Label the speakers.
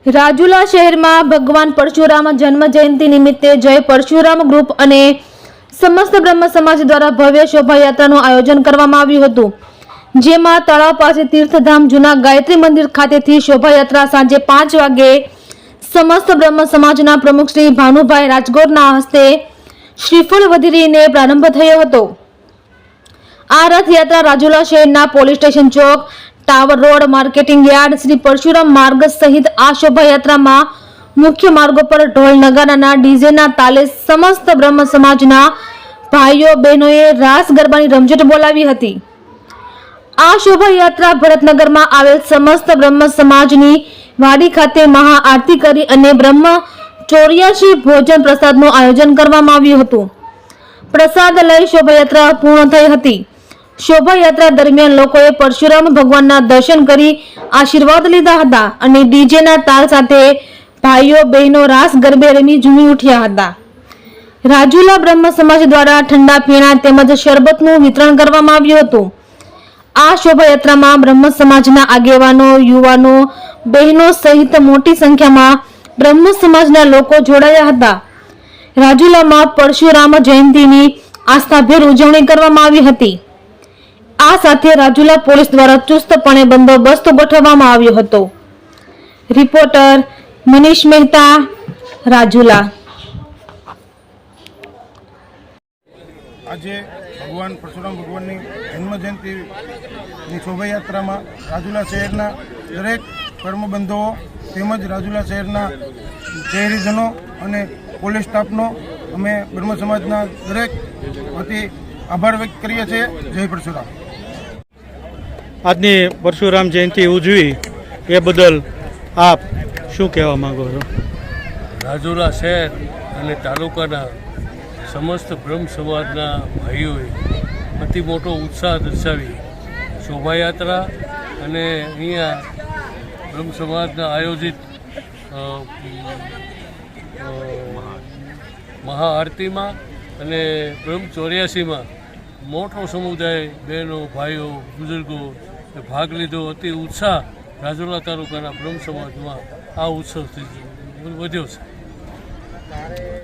Speaker 1: રાજુલા શહેરમાં ભગવાન પરશુરામ જન્મ જયંતિ નિમિત્તે જય પરશુરામ ગ્રુપ અને સમસ્ત બ્રહ્મ સમાજ દ્વારા ભવ્ય શોભાયાત્રાનું આયોજન કરવામાં આવ્યું હતું, જેમાં તળાવ પાસે તીર્થધામ જૂના ગાયત્રી મંદિર ખાતેથી શોભાયાત્રા સાંજે 5 વાગે સમસ્ત બ્રહ્મ સમાજના પ્રમુખ શ્રી ભાનુભાઈ રાજગોરના હસ્તે શ્રીફળ વધેરીને પ્રારંભ થયો હતો। આ રથયાત્રા રાજુલા શહેરના પોલીસ સ્ટેશન ચોક, tower road, marketing yard, Shri Parshuram मार्ग सहित आ शोभायात्रा मुख्य मार्गों पर ढोल नगारा डीजे ताले समस्त ब्रह्म समाजना भाईओ बहनोए रास गरबानी रमझट बोलावी हती। आ शोभायात्रा भरतनगर में आवेल समस्त ब्रह्म समाजनी वाड़ी खाते महाआरती करी अने ब्रह्म 84 भोजन प्रसाद नु आयोजन करवामां आव्युं हतुं। प्रसाद लई शोभायात्रा पूर्ण थई हती। शोभायात्रा दरमियान लोकोए परशुराम भगवानना दर्शन करी आशीर्वाद लीधा हता अने डीजेना ताल साथे भाईओ बहनों रास गरबे रमी झूमी उठ्या हता। રાજુલા બ્રહ્મ સમાજ દ્વારા ઠંડા પીણા તેમજ શરબતનું વિતરણ કરવામાં આવ્યું હતું। આ શોભાયાત્રામાં બ્રહ્મ સમાજના આગેવાનો, યુવાનો, બહેનો સહિત મોટી સંખ્યામાં બ્રહ્મ સમાજના લોકો જોડાયા હતા। રાજુલામાં પરશુરામ જયંતિની આસ્થાભેર ઉજવણી કરવામાં આવી હતી। આ સાથે રાજુલા પોલીસ દ્વારા ચુસ્તપણે બંદોબસ્ત ગોઠવવામાં આવ્યો હતો। રિપોર્ટર મનીષ મહેતા, રાજુલા।
Speaker 2: આજે ભગવાન પરશુરામ ભગવાનની જન્મ જયંતિની શોભાયાત્રામાં રાજુલા શહેરના દરેક કર્મબંધુઓ તેમજ રાજુલા શહેરના શહેરીજનો અને પોલીસ સ્ટાફનો અમે બ્રહ્મ સમાજના દરેક વતી આભાર વ્યક્ત કરીએ છીએ। જય પરશુરામ।
Speaker 3: આજની પરશુરામ જયંતિ ઉજવી એ બદલ આપ શું કહેવા માંગો છો?
Speaker 4: રાજુલા શહેર અને તાલુકાના સમસ્ત બ્રહ્મ સમાજના ભાઈઓએ અતિ મોટો ઉત્સાહ દર્શાવી શોભાયાત્રા અને અહીંયા બ્રહ્મ સમાજના આયોજિત મહાઆરતીમાં અને બ્રહ્મ 84માં મોટો સમુદાય બહેનો, ભાઈઓ, બુઝુર્ગો ભાગ લીધો। અતિ ઉત્સાહ રાજુલા તાલુકાના બ્રહ્મ સમાજમાં આ ઉત્સવથી વધ્યો છે।